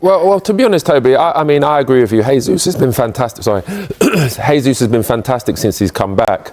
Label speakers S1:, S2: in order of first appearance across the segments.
S1: Well, to be honest, Toby, I mean, I agree with you. Jesus has been fantastic. Sorry. Jesus has been fantastic since he's come back.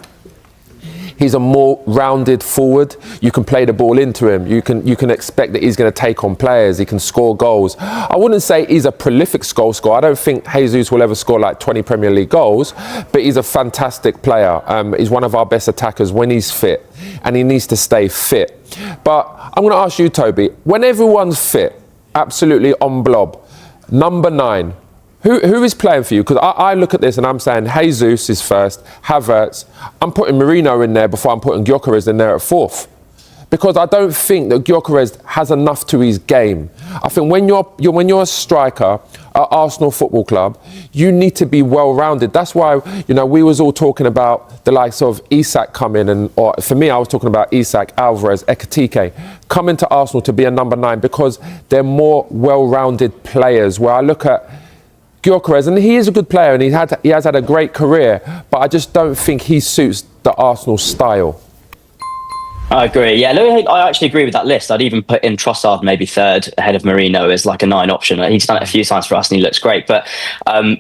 S1: He's a more rounded forward. You can play the ball into him. You can expect that he's going to take on players. He can score goals. I wouldn't say he's a prolific goal scorer. I don't think Jesus will ever score like 20 Premier League goals, but he's a fantastic player. He's one of our best attackers when he's fit, and he needs to stay fit. But I'm going to ask you, Toby, when everyone's fit, absolutely on blob, number 9, who is playing for you? Because I look at this and I'm saying Jesus is first, Havertz. I'm putting Merino in there before I'm putting Gyökeres in there at 4th. Because I don't think that Gyökeres has enough to his game. I think when you're a striker at Arsenal Football Club, you need to be well-rounded. That's why, we was all talking about the likes of Isak coming, or for me, I was talking about Isak, Alvarez, Ekitike, coming to Arsenal to be a number 9 because they're more well-rounded players. Where I look at Gyökeres, and he is a good player and he has had a great career, but I just don't think he suits the Arsenal style.
S2: I agree. Yeah, I actually agree with that list. I'd even put in Trossard maybe 3rd ahead of Merino as like a 9 option. He's done it a few times for us and he looks great. But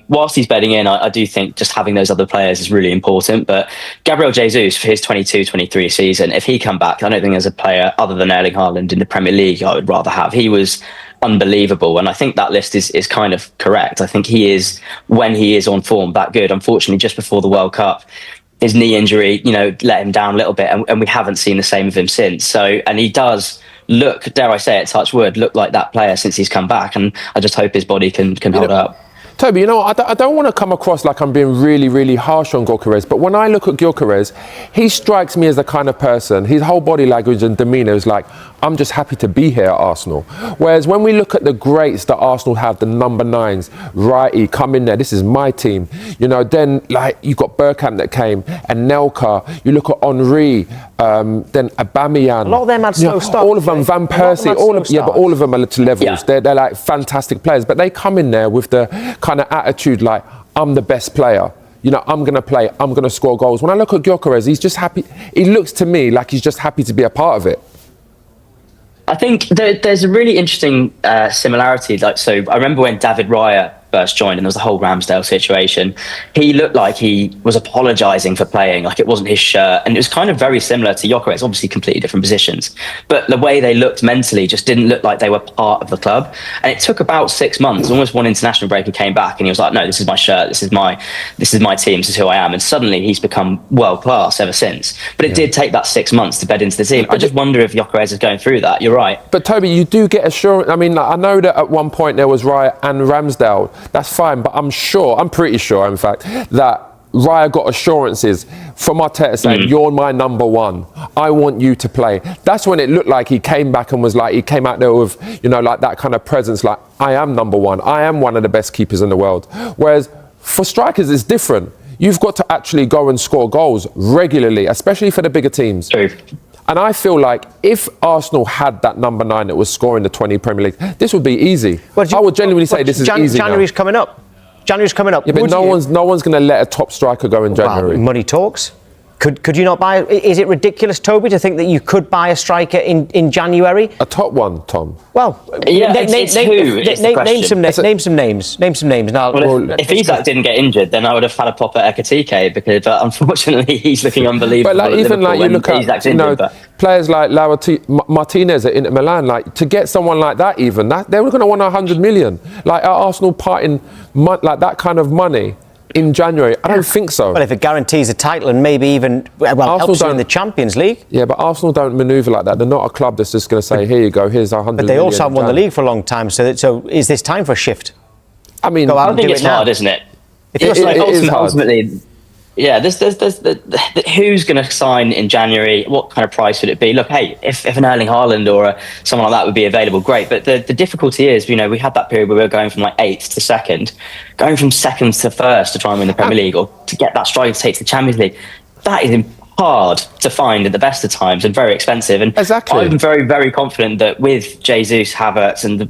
S2: whilst he's bedding in, I do think just having those other players is really important. But Gabriel Jesus, for his 22-23 season, if he come back, I don't think there's a player other than Erling Haaland in the Premier League I would rather have. He was unbelievable, and I think that list is kind of correct. I think he is, when he is on form, that good. Unfortunately, just before the World Cup, his knee injury, let him down a little bit, and we haven't seen the same of him since. So, and he does look, dare I say it, touch wood, look like that player since he's come back, and I just hope his body can hold up.
S1: Toby, I don't want to come across like I'm being really, really harsh on Gyökeres, but when I look at Gyökeres, he strikes me as the kind of person, his whole body language and demeanour is like, I'm just happy to be here at Arsenal. Whereas when we look at the greats that Arsenal have, the number 9s, Righty, come in there, this is my team. Then like you've got Bergkamp that came, and Nelka, you look at Henry, then Aubameyang.
S3: A lot of them had slow starts.
S1: All of them, Van Persie, but all of them are to levels. Yeah. They're like fantastic players, but they come in there with the kind of attitude like, I'm the best player. I'm going to play, I'm going to score goals. When I look at Gyökeres, he's just happy. He looks to me like he's just happy to be a part of it.
S2: I think there's a really interesting similarity. So I remember when David Raya first joined and there was the whole Ramsdale situation, he looked like he was apologising for playing, like it wasn't his shirt. And it was kind of very similar to Gyökeres, obviously completely different positions. But the way they looked mentally just didn't look like they were part of the club. And it took about 6 months, almost one international break, he came back and he was like, no, this is my shirt, this is my team, this is who I am. And suddenly he's become world class ever since. But it did take that 6 months to bed into the team. I just wonder if Gyökeres is going through that. You're right.
S1: But Toby, you do get assurance. I mean, I know that at one point there was Raya and Ramsdale. That's fine, but I'm pretty sure, in fact, that Raya got assurances from Arteta saying, you're my number 1. I want you to play. That's when it looked like he came back and was like, he came out there with, like that kind of presence, like, I am number 1. I am one of the best keepers in the world. Whereas for strikers, it's different. You've got to actually go and score goals regularly, especially for the bigger teams.
S2: True.
S1: And I feel like if Arsenal had that number 9 that was scoring the 20 Premier League, this would be easy. I would genuinely say this is easy
S3: January's coming up. January's coming up.
S1: Yeah, but no one's going to let a top striker go in January.
S3: Well, money talks. Could you not buy? Is it ridiculous, Toby, to think that you could buy a striker in January?
S1: A top one, Tom.
S3: Well,
S2: yeah, name some
S3: names. Now,
S2: if Isak didn't get injured, then I would have had a pop at Ekitike because, unfortunately, he's looking unbelievable.
S1: But even like you look at, players like Martinez at Inter Milan, like to get someone like that, even that they were going to want 100 million. Like are Arsenal parting like that kind of money in January? I don't think so.
S3: Well, if it guarantees a title and maybe even helps you in the Champions League.
S1: Yeah, but Arsenal don't manoeuvre like that. They're not a club that's just going to say, here you go, here's 100 million.
S3: But they also haven't won the league for a long time. So is this time for a shift?
S1: I mean,
S2: I think it's hard, isn't it? Ultimately, yeah, there's who's going to sign in January? What kind of price would it be? Look, hey, if an Erling Haaland or someone like that would be available, great. But the difficulty is, we had that period where we were going from like 8th to 2nd, going from 2nd to 1st to try and win the Premier League or to get that striker to take to the Champions League. That is hard to find at the best of times and very expensive. And
S1: exactly.
S2: I'm very, very confident that with Jesus, Havertz, and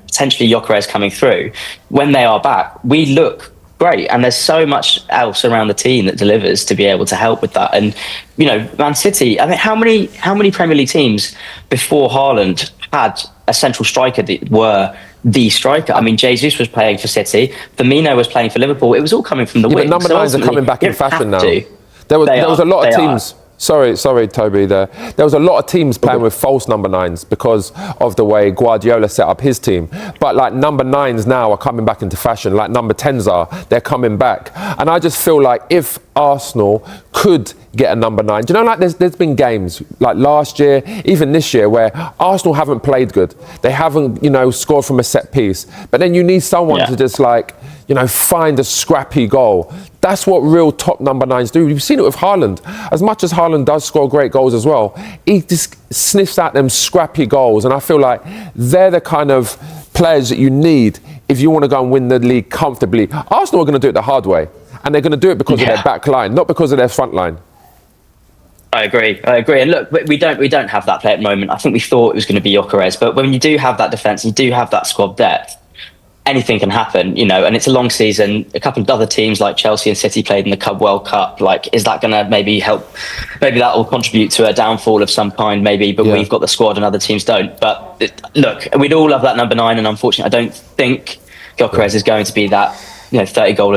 S2: potentially Gyökeres coming through, when they are back, we look great, and there's so much else around the team that delivers to be able to help with that. And Man City, I mean, how many Premier League teams before Haaland had a central striker that were the striker. I mean, Jesus was playing for City, Firmino was playing for Liverpool. It was all coming from the wing.
S1: But number nines are coming back in fashion now. There was a lot of teams. Sorry, Toby. There was a lot of teams playing with false number nines because of the way Guardiola set up his team. But like number nines now are coming back into fashion. Like number 10s are, they're coming back. And I just feel like if Arsenal could get a number 9, do you know, like there's been games like last year, even this year, where Arsenal haven't played good. They haven't, scored from a set piece. But then you need someone to just find a scrappy goal. That's what real top number 9s do. You've seen it with Haaland. As much as Haaland does score great goals as well, he just sniffs out them scrappy goals. And I feel like they're the kind of players that you need if you want to go and win the league comfortably. Arsenal are going to do it the hard way. And they're going to do it because of their back line, not because of their front line.
S2: I agree. And look, we don't have that play at the moment. I think we thought it was going to be Gyökeres, but when you do have that defence, you do have that squad depth, anything can happen, and it's a long season. A couple of other teams like Chelsea and City played in the Club World Cup. Like, is that going to maybe help? Maybe that will contribute to a downfall of some kind, maybe, but we've got the squad and other teams don't. But look, we'd all love that number 9, and unfortunately, I don't think Gyökeres is going to be that 30-goal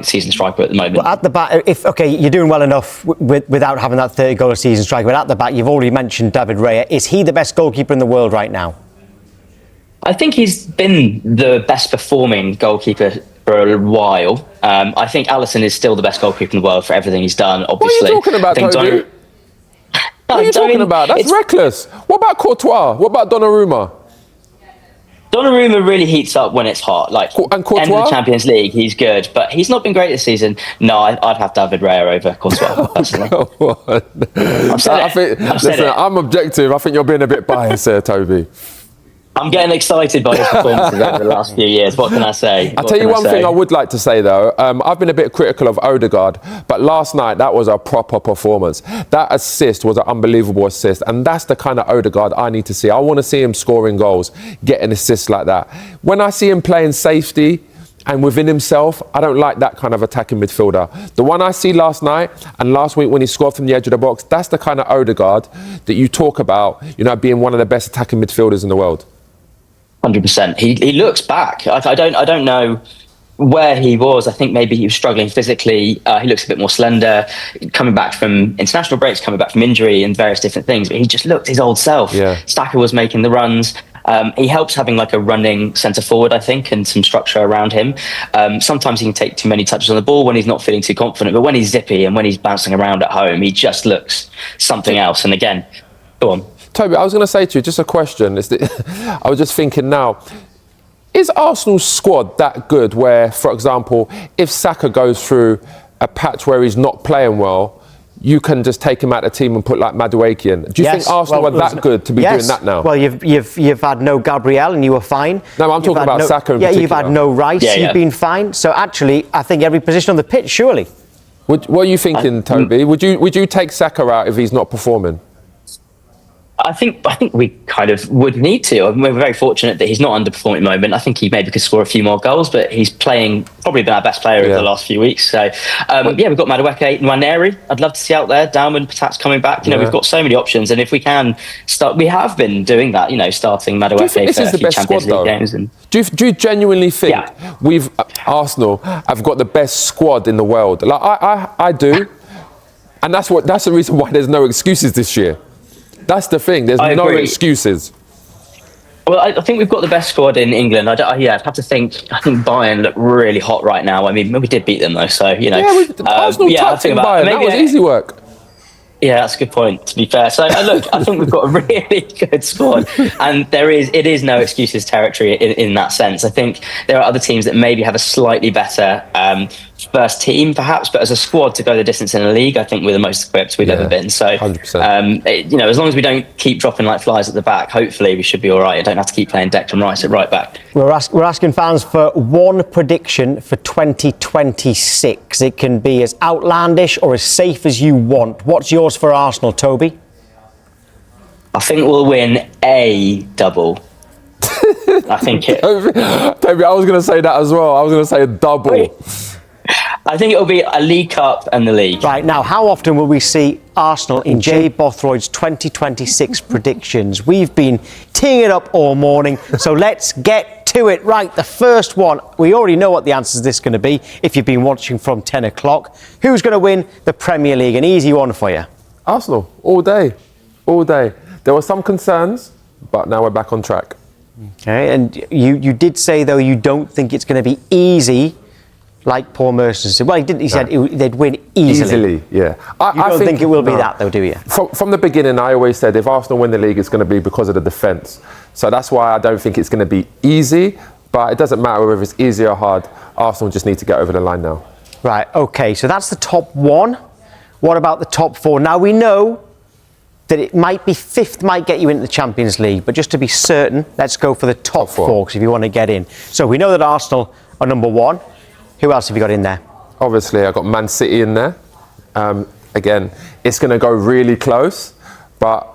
S2: season striker at the moment.
S3: Well, at the back, you're doing well enough without having that 30-goal season striker, but at the back, you've already mentioned David Raya. Is he the best goalkeeper in the world right now?
S2: I think he's been the best performing goalkeeper for a while. I think Alisson is still the best goalkeeper in the world for everything he's done, obviously.
S1: What are you talking about, Toby? What are you talking about? That's reckless. What about Courtois? What about Donnarumma?
S2: Donnarumma really heats up when it's hot.
S1: And Courtois?
S2: End of the Champions League, he's good, but he's not been great this season. No, I'd have David Raya over Courtois, personally.
S1: I'm objective. I think you're being a bit biased there, Toby.
S2: I'm getting excited by his performances over the last few years. What can I say?
S1: I'll tell you one thing I would like to say, though. I've been a bit critical of Odegaard, but last night, that was a proper performance. That assist was an unbelievable assist, and that's the kind of Odegaard I need to see. I want to see him scoring goals, getting assists like that. When I see him playing safety and within himself, I don't like that kind of attacking midfielder. The one I see last night and last week when he scored from the edge of the box, that's the kind of Odegaard that you talk about, being one of the best attacking midfielders in the world.
S2: 100%. He looks back. I don't know where he was. I think maybe he was struggling physically. He looks a bit more slender, coming back from international breaks, coming back from injury and various different things. But he just looked his old self. Yeah. Saka was making the runs. He helps having like a running centre forward, I think, and some structure around him. Sometimes he can take too many touches on the ball when he's not feeling too confident. But when he's zippy and when he's bouncing around at home, he just looks something else. And again, go on.
S1: Toby, I was going to say to you, just a question. I was just thinking now, is Arsenal's squad that good where, for example, if Saka goes through a patch where he's not playing well, you can just take him out of the team and put like Madueke in? Do you think Arsenal are that good to be doing that now?
S3: Well, you've had no Gabriel and you were fine.
S1: No, I'm talking about Saka in particular.
S3: You've had no Rice, you've been fine. So actually, I think every position on the pitch, surely.
S1: What are you thinking, Toby? Would you take Saka out if he's not performing?
S2: I think we kind of would need to. I mean, we're very fortunate that he's not underperforming at the moment. I think he maybe could score a few more goals, but he's probably been our best player over the last few weeks. So, we've got Madueke, Nwaneri. I'd love to see out there. Dalman perhaps coming back. We've got so many options, and if we can start, we have been doing that. Starting Madueke for a few Champions League games. And
S1: do you genuinely think Arsenal have got the best squad in the world? Like I do, and that's the reason why there's no excuses this year. That's the thing. There's no excuses.
S2: Well, I think we've got the best squad in England. I'd have to think. I think Bayern look really hot right now. I mean, we did beat them though, so
S1: Arsenal touched Bayern. That was easy work.
S2: Yeah, that's a good point, to be fair. So, look, I think we've got a really good squad, and it is no excuses territory in that sense. I think there are other teams that maybe have a slightly better first team, perhaps, but as a squad to go the distance in a league, I think we're the most equipped we've ever been. So,
S1: 100%.
S2: As long as we don't keep dropping like flies at the back, hopefully we should be all right. I don't have to keep playing Declan Rice at right back.
S3: We're asking fans for one prediction for 2026. It can be as outlandish or as safe as you want. What's yours for Arsenal, Toby?
S2: I think we'll win a double. I think it.
S1: Toby, I was going to say that as well. I was going to say a double.
S2: I think it'll be a League Cup and the league.
S3: Right, now, how often will we see Arsenal in Jay Bothroyd's 2026 predictions? We've been teeing it up all morning, so let's get to it. Right, the first one, we already know what the answer to this is going to be if you've been watching from 10 o'clock. Who's going to win the Premier League? An easy one for you.
S1: Arsenal, all day. All day. There were some concerns, but now we're back on track.
S3: Okay, and you did say, though, you don't think it's going to be easy, like Paul Merson said. Well, he didn't. He said they'd win easily.
S1: Yeah.
S3: You don't think it will be that, though, do you?
S1: From the beginning, I always said if Arsenal win the league, it's going to be because of the defence. So that's why I don't think it's going to be easy, but it doesn't matter whether it's easy or hard. Arsenal just need to get over the line now.
S3: Right, OK, so that's the top one. What about the top four? Now, we know that it might be fifth might get you into the Champions League, but just to be certain, let's go for the top four, because if you want to get in. So we know that Arsenal are number one. Who else have you got in there?
S1: Obviously, I've got Man City in there. Again, it's going to go really close, but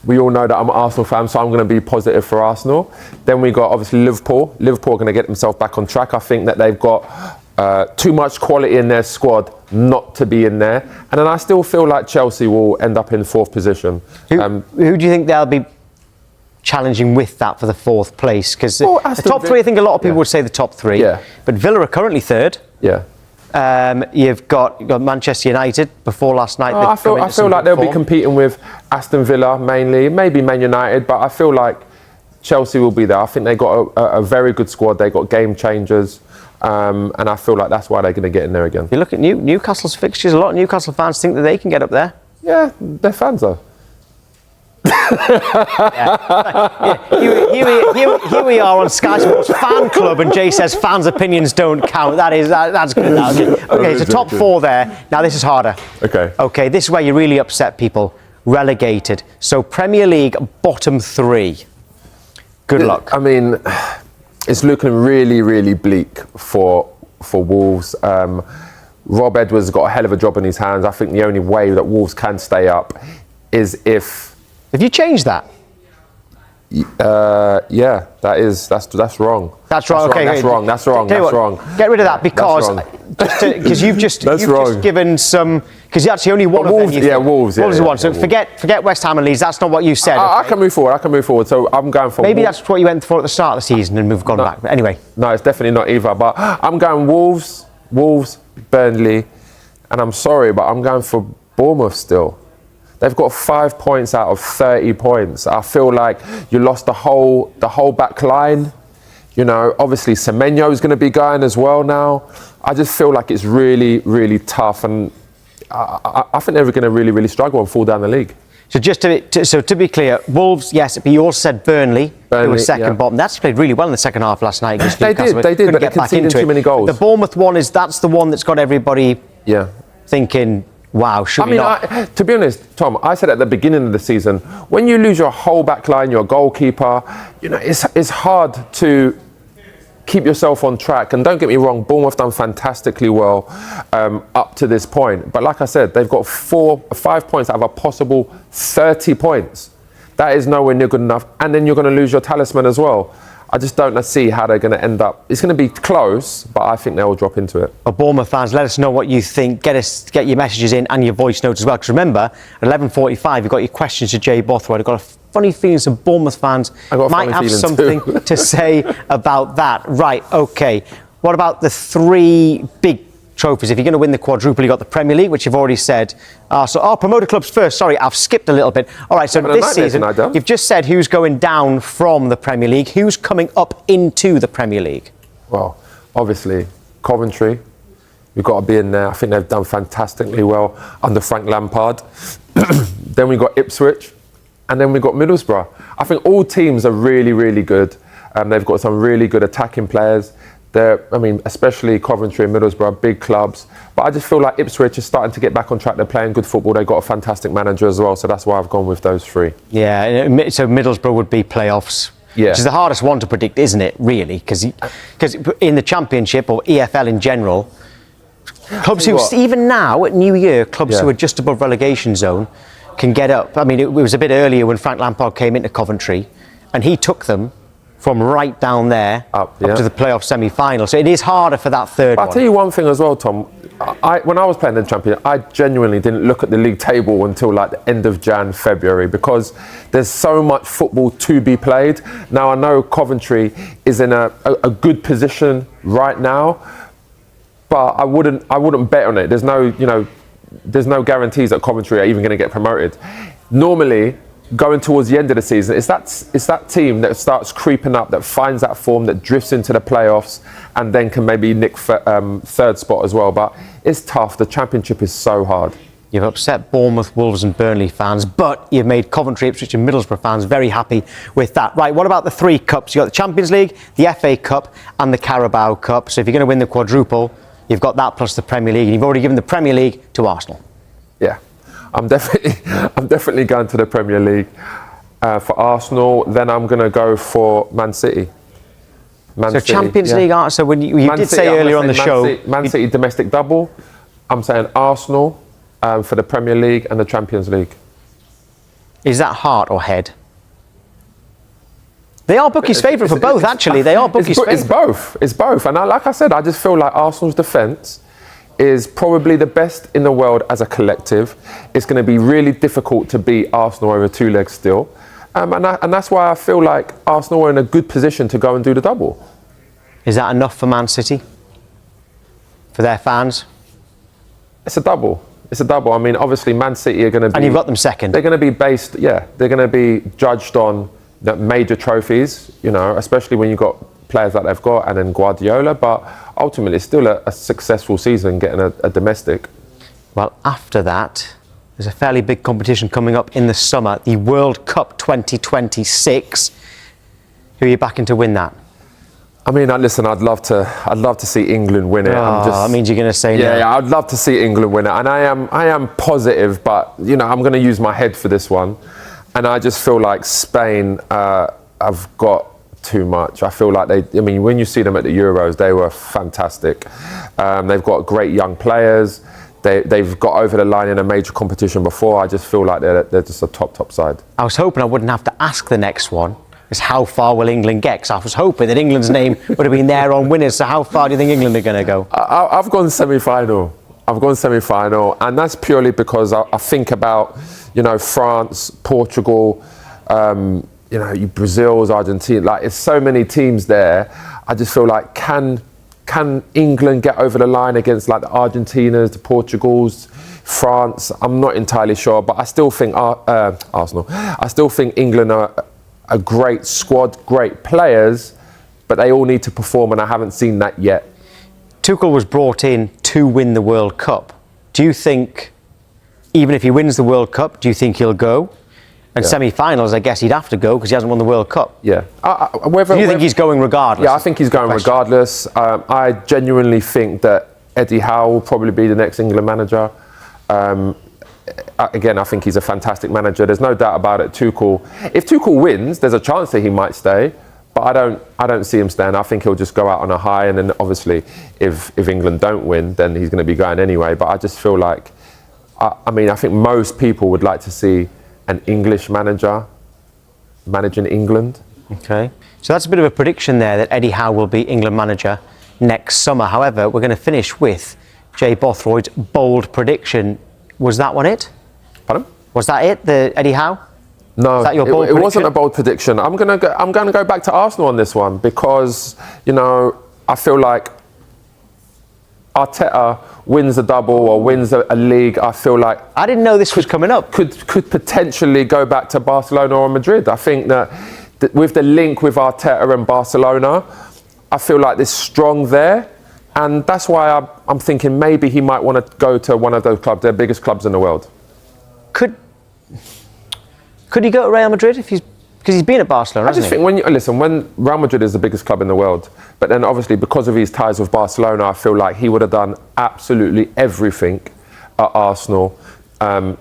S1: we all know that I'm an Arsenal fan, so I'm going to be positive for Arsenal. Then we got, obviously, Liverpool. Liverpool are going to get themselves back on track. I think that they've got too much quality in their squad not to be in there. And then I still feel like Chelsea will end up in fourth position.
S3: Who do you think they'll be challenging with that for the fourth place? Because the top three, I think a lot of people would say the top three.
S1: Yeah.
S3: But Villa are currently third.
S1: Yeah.
S3: You've got Manchester United before last night.
S1: I feel like they'll be competing with Aston Villa mainly, maybe Man United, but I feel like Chelsea will be there. I think they got a very good squad. They got game changers. And I feel like that's why they're going to get in there again.
S3: You look at Newcastle's fixtures, a lot of Newcastle fans think that they can get up there.
S1: Yeah, they're fans though.
S3: Here we are on Sky Sports Fan Club, and Jay says fans' opinions don't count. That's good. Okay, so top four there. Now this is harder. Okay, this is where you really upset people. Relegated. So Premier League bottom three. Good luck.
S1: I mean, it's looking really, really bleak for Wolves. Rob Edwards has got a hell of a job in his hands. I think the only way that Wolves can stay up is if...
S3: Have you changed that?
S1: Yeah, that's wrong.
S3: That's wrong. Okay,
S1: that's wrong. That's wrong.
S3: Get rid of that because you've just given some. Because actually only one of them.
S1: Wolves.
S3: Wolves is one. So forget West Ham and Leeds. That's not what you said.
S1: I can move forward. So I'm going for.
S3: Maybe that's what you went for at the start of the season and we've gone back. But anyway.
S1: No, it's definitely not either. But I'm going Wolves, Burnley, and I'm sorry, but I'm going for Bournemouth still. They've got 5 points out of 30 points. I feel like you lost the whole back line. You know, obviously Semenyo is going to be going as well now. I just feel like it's really, really tough, and I think they're going to really, really struggle and fall down the league.
S3: So just to be clear, Wolves, yes, but you also said Burnley who was second bottom. That's played really well in the second half last night against Newcastle.
S1: They did, but they conceded too many goals.
S3: The Bournemouth one that's the one that's got everybody thinking, wow, should we not?
S1: To be honest, Tom, I said at the beginning of the season, when you lose your whole back line, your goalkeeper, you know, it's hard to keep yourself on track. And don't get me wrong, Bournemouth done fantastically well up to this point. But like I said, they've got 5 points out of a possible 30 points. That is nowhere near good enough. And then you're going to lose your talisman as well. I just don't see how they're going to end up. It's going to be close, but I think they will drop into it.
S3: Well, Bournemouth fans, let us know what you think. Get your messages in and your voice notes as well. Because remember, at 11:45, you've got your questions to Jay Bothroyd. I've got a funny feeling some Bournemouth fans might have something to say about that. Right, OK. What about the three big trophies? If you're going to win the quadruple, you've got the Premier League, which you've already said. Promoter clubs first. Sorry, I've skipped a little bit. All right, so this season, you've just said who's going down from the Premier League. Who's coming up into the Premier League?
S1: Well, obviously, Coventry. We've got to be in there. I think they've done fantastically well under Frank Lampard. Then we got Ipswich. And then we've got Middlesbrough. I think all teams are really, really good. They've got some really good attacking players. Especially Coventry and Middlesbrough, big clubs. But I just feel like Ipswich is starting to get back on track. They're playing good football. They've got a fantastic manager as well. So that's why I've gone with those three. Yeah,
S3: so Middlesbrough would be playoffs.
S1: Yeah.
S3: Which is the hardest one to predict, isn't it, really? Because in the Championship or EFL in general, clubs who, even now at New Year, clubs who are just above relegation zone can get up. I mean, it was a bit earlier when Frank Lampard came into Coventry and he took them from right down there up to the playoff semi-final. So it is harder for that third one.
S1: I'll tell you one thing as well, Tom. When I was playing in the Champions, I genuinely didn't look at the league table until like the end of Jan, February, because there's so much football to be played. Now I know Coventry is in a good position right now, but I wouldn't bet on it. There's no guarantees that Coventry are even going to get promoted. Normally, going towards the end of the season, it's that team that starts creeping up, that finds that form, that drifts into the playoffs, and then can maybe nick third spot as well. But it's tough. The Championship is so hard.
S3: You've upset Bournemouth, Wolves and Burnley fans, but you've made Coventry, Ipswich and Middlesbrough fans very happy with that. Right, what about the three cups? You've got the Champions League, the FA Cup and the Carabao Cup. So if you're going to win the quadruple, you've got that plus the Premier League, and you've already given the Premier League to Arsenal.
S1: Yeah. I'm definitely going to the Premier League for Arsenal. Then I'm going to go for Man City.
S3: Man City, Champions League. So when you did say earlier on the show,
S1: Man City domestic double. I'm saying Arsenal for the Premier League and the Champions League.
S3: Is that heart or head? They are bookies' favourite for both. Actually, they are bookies' favourite.
S1: It's both. And like I said, I just feel like Arsenal's defence is probably the best in the world as a collective. It's going to be really difficult to beat Arsenal over two legs still. And that's why I feel like Arsenal are in a good position to go and do the double.
S3: Is that enough for Man City? For their fans?
S1: It's a double. I mean, obviously Man City are going to be...
S3: And you've got them second.
S1: They're going to be based, they're going to be judged on the major trophies, especially when you've got players that they've got and then Guardiola, but ultimately it's still a successful season getting a domestic.
S3: Well, after that, there's a fairly big competition coming up in the summer, the World Cup 2026. Who are you backing to win that?
S1: I mean, listen, I'd love to see England win it.
S3: That means you're going to say no.
S1: Yeah, I'd love to see England win it, and I am positive, but I'm going to use my head for this one, and I just feel like Spain have got too much. I feel like when you see them at the Euros, they were fantastic. They've got great young players. They've got over the line in a major competition before. I just feel like they're just a top side.
S3: I was hoping I wouldn't have to ask the next one, is how far will England get? Because I was hoping that England's name would have been there on winners. So how far do you think England are going to go?
S1: I've gone semi-final. And that's purely because I think about, France, Portugal, Brazil's, Argentina, like it's so many teams there. I just feel like can England get over the line against like the Argentinas, the Portugals, France? I'm not entirely sure, but I still think Arsenal. I still think England are a great squad, great players, but they all need to perform, and I haven't seen that yet.
S3: Tuchel was brought in to win the World Cup. Do you think, even if he wins the World Cup, do you think he'll go? And semi-finals, I guess he'd have to go because he hasn't won the World Cup.
S1: Yeah.
S3: Do you think he's going regardless?
S1: Yeah, I think he's going regardless. I genuinely think that Eddie Howe will probably be the next England manager. Again, I think he's a fantastic manager. There's no doubt about it. Tuchel, if Tuchel wins, there's a chance that he might stay. But I don't see him staying. I think he'll just go out on a high. And then obviously, if England don't win, then he's going to be going anyway. But I just feel like, I think most people would like to see an English manager managing England.
S3: Okay, so that's a bit of a prediction there that Eddie Howe will be England manager next summer. However, we're going to finish with Jay Bothroyd's bold prediction. Was that one it?
S1: Pardon?
S3: Was that it, the Eddie Howe?
S1: No,
S3: Was that your bold
S1: it wasn't a bold prediction. I'm going to go back to Arsenal on this one because, I feel like Arteta wins a double or wins a league. I feel like
S3: I didn't know this was coming up.
S1: Could potentially go back to Barcelona or Madrid. I think that with the link with Arteta and Barcelona, I feel like there's strong there, and that's why I'm thinking maybe he might want to go to one of those clubs, their biggest clubs in the world.
S3: Could he go to Real Madrid because he's been at Barcelona?
S1: I just think when Real Madrid is the biggest club in the world, but then obviously because of his ties with Barcelona, I feel like he would have done absolutely everything at Arsenal.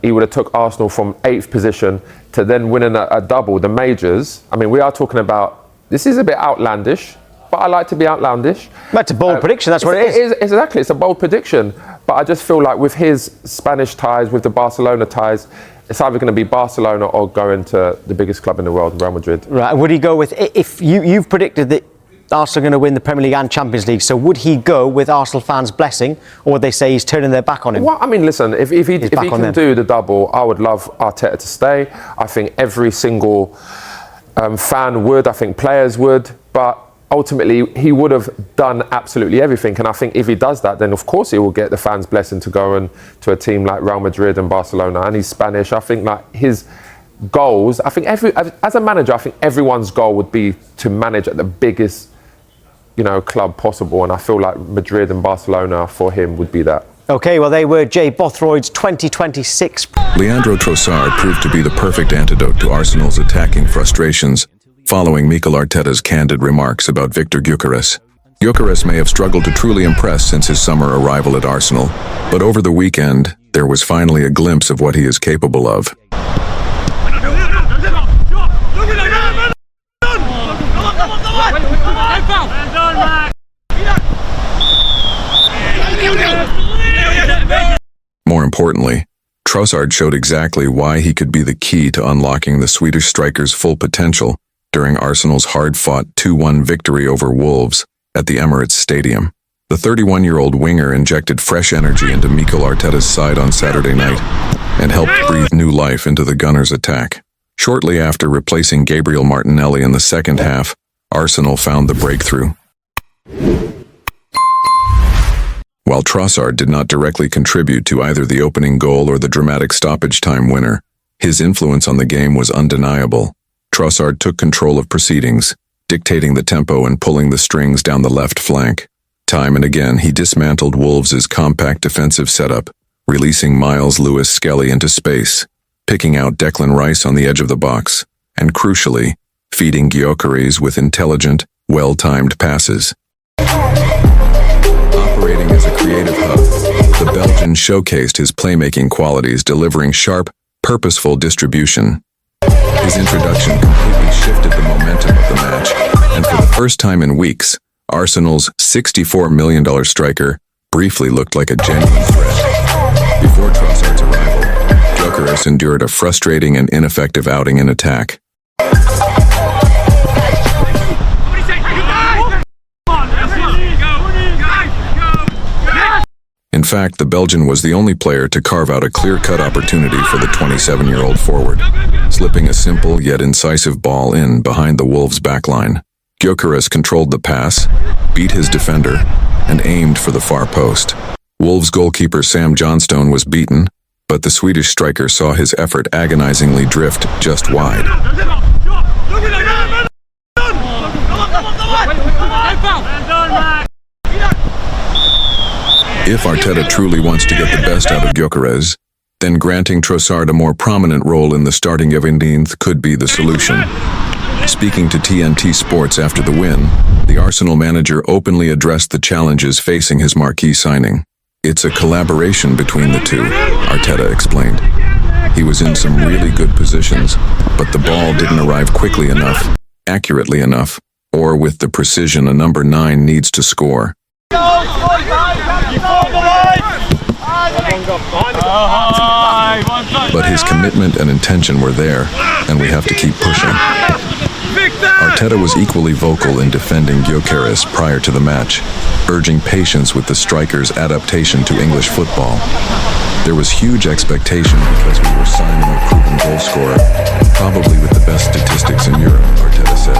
S1: He would have took Arsenal from 8th position to then winning a double, the majors. I mean, we are talking about, this is a bit outlandish, but I like to be outlandish.
S3: That's a bold prediction, that's what it is.
S1: Exactly, it's a bold prediction. But I just feel like with his Spanish ties, with the Barcelona ties, it's either going to be Barcelona or going to the biggest club in the world, Real Madrid.
S3: Right. Would he go with, if you've predicted that Arsenal are going to win the Premier League and Champions League, so would he go with Arsenal fans' blessing, or would they say he's turning their back on him?
S1: Well, I mean, listen, if he can do the double, I would love Arteta to stay. I think every single fan would. I think players would. But ultimately, he would have done absolutely everything. And I think if he does that, then of course he will get the fans' blessing to go and to a team like Real Madrid and Barcelona. And he's Spanish. I think like his goals, I think as a manager, I think everyone's goal would be to manage at the biggest club possible, and I feel like Madrid and Barcelona for him would be that.
S3: Okay, well, they were Jay Bothroyd's 2026.
S4: Leandro Trossard proved to be the perfect antidote to Arsenal's attacking frustrations, following Mikel Arteta's candid remarks about Victor Gyökeres. Gyökeres may have struggled to truly impress since his summer arrival at Arsenal, but over the weekend, there was finally a glimpse of what he is capable of. More importantly, Trossard showed exactly why he could be the key to unlocking the Swedish striker's full potential during Arsenal's hard-fought 2-1 victory over Wolves at the Emirates Stadium. The 31-year-old winger injected fresh energy into Mikel Arteta's side on Saturday night and helped breathe new life into the Gunners' attack. Shortly after replacing Gabriel Martinelli in the second half, Arsenal found the breakthrough. While Trossard did not directly contribute to either the opening goal or the dramatic stoppage time winner, his influence on the game was undeniable. Trossard took control of proceedings, dictating the tempo and pulling the strings down the left flank. Time and again, he dismantled Wolves' compact defensive setup, releasing Miles Lewis-Skelly into space, picking out Declan Rice on the edge of the box, and crucially, feeding Gyökeres with intelligent, well-timed passes. Operating as a creative hub, the Belgian showcased his playmaking qualities, delivering sharp, purposeful distribution. His introduction completely shifted the momentum of the match, and for the first time in weeks, Arsenal's $64 million striker briefly looked like a genuine threat. Before Trossard's arrival, Gyökeres endured a frustrating and ineffective outing in attack. In fact, the Belgian was the only player to carve out a clear-cut opportunity for the 27-year-old forward, slipping a simple yet incisive ball in behind the Wolves' backline. Gyökeres controlled the pass, beat his defender, and aimed for the far post. Wolves goalkeeper Sam Johnstone was beaten, but the Swedish striker saw his effort agonizingly drift just wide. If Arteta truly wants to get the best out of Gyökeres, then granting Trossard a more prominent role in the starting 11th could be the solution. Speaking to TNT Sports after the win, the Arsenal manager openly addressed the challenges facing his marquee signing. "It's a collaboration between the two," Arteta explained. "He was in some really good positions, but the ball didn't arrive quickly enough, accurately enough, or with the precision a number 9 needs to score." But his commitment and intention were there, and we have to keep pushing. Arteta was equally vocal in defending Gyökeres prior to the match, urging patience with the striker's adaptation to English football. "There was huge expectation because we were signing a proven goal scorer, probably with the best statistics in Europe," Arteta said.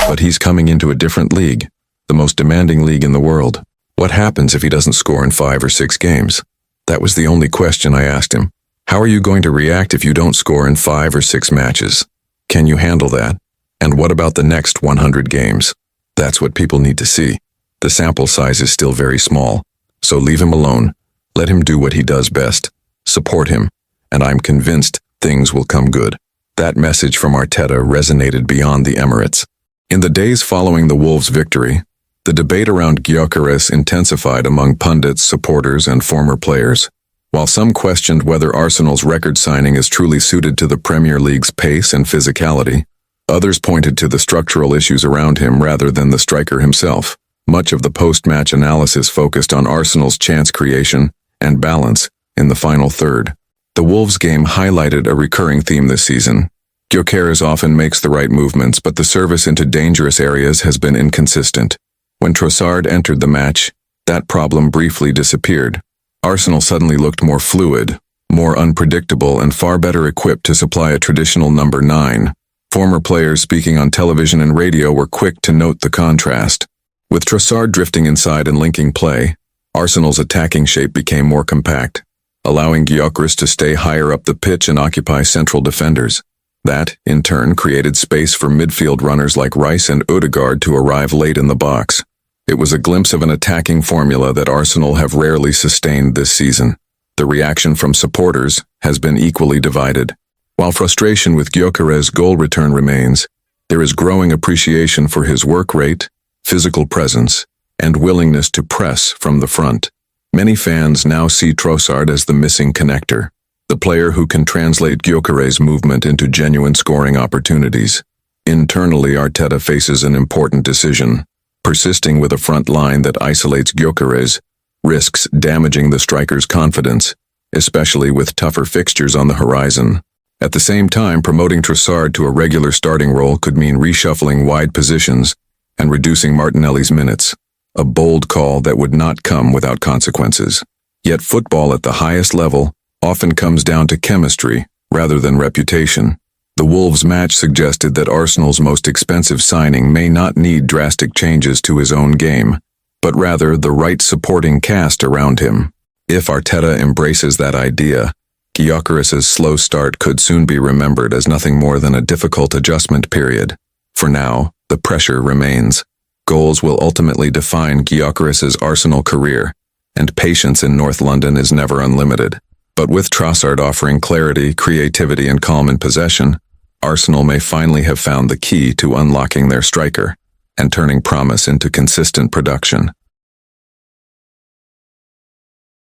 S4: "But he's coming into a different league, the most demanding league in the world. What happens if he doesn't score in 5 or 6 games? That was the only question I asked him. How are you going to react if you don't score in 5 or 6 matches? Can you handle that? And what about the next 100 games? That's what people need to see. The sample size is still very small, so leave him alone. Let him do what he does best. Support him, and I'm convinced things will come good." That message from Arteta resonated beyond the Emirates. In the days following the Wolves' victory, the debate around Gyökeres intensified among pundits, supporters, and former players. While some questioned whether Arsenal's record signing is truly suited to the Premier League's pace and physicality, others pointed to the structural issues around him rather than the striker himself. Much of the post-match analysis focused on Arsenal's chance creation and balance in the final third. The Wolves game highlighted a recurring theme this season. Gyökeres often makes the right movements, but the service into dangerous areas has been inconsistent. When Trossard entered the match, that problem briefly disappeared. Arsenal suddenly looked more fluid, more unpredictable, and far better equipped to supply a traditional number 9. Former players speaking on television and radio were quick to note the contrast. With Trossard drifting inside and linking play, Arsenal's attacking shape became more compact, allowing Gyökeres to stay higher up the pitch and occupy central defenders. That, in turn, created space for midfield runners like Rice and Ødegaard to arrive late in the box. It was a glimpse of an attacking formula that Arsenal have rarely sustained this season. The reaction from supporters has been equally divided. While frustration with Gyökeres' goal return remains, there is growing appreciation for his work rate, physical presence, and willingness to press from the front. Many fans now see Trossard as the missing connector, the player who can translate Gyökeres' movement into genuine scoring opportunities. Internally, Arteta faces an important decision. Persisting with a front line that isolates Gyökeres risks damaging the striker's confidence, especially with tougher fixtures on the horizon. At the same time, promoting Trossard to a regular starting role could mean reshuffling wide positions and reducing Martinelli's minutes, a bold call that would not come without consequences. Yet football at the highest level often comes down to chemistry rather than reputation. The Wolves match suggested that Arsenal's most expensive signing may not need drastic changes to his own game, but rather the right supporting cast around him. If Arteta embraces that idea, Gyökeres' slow start could soon be remembered as nothing more than a difficult adjustment period. For now, the pressure remains. Goals will ultimately define Gyökeres' Arsenal career, and patience in North London is never unlimited. But with Trossard offering clarity, creativity, and calm in possession, Arsenal may finally have found the key to unlocking their striker and turning promise into consistent production.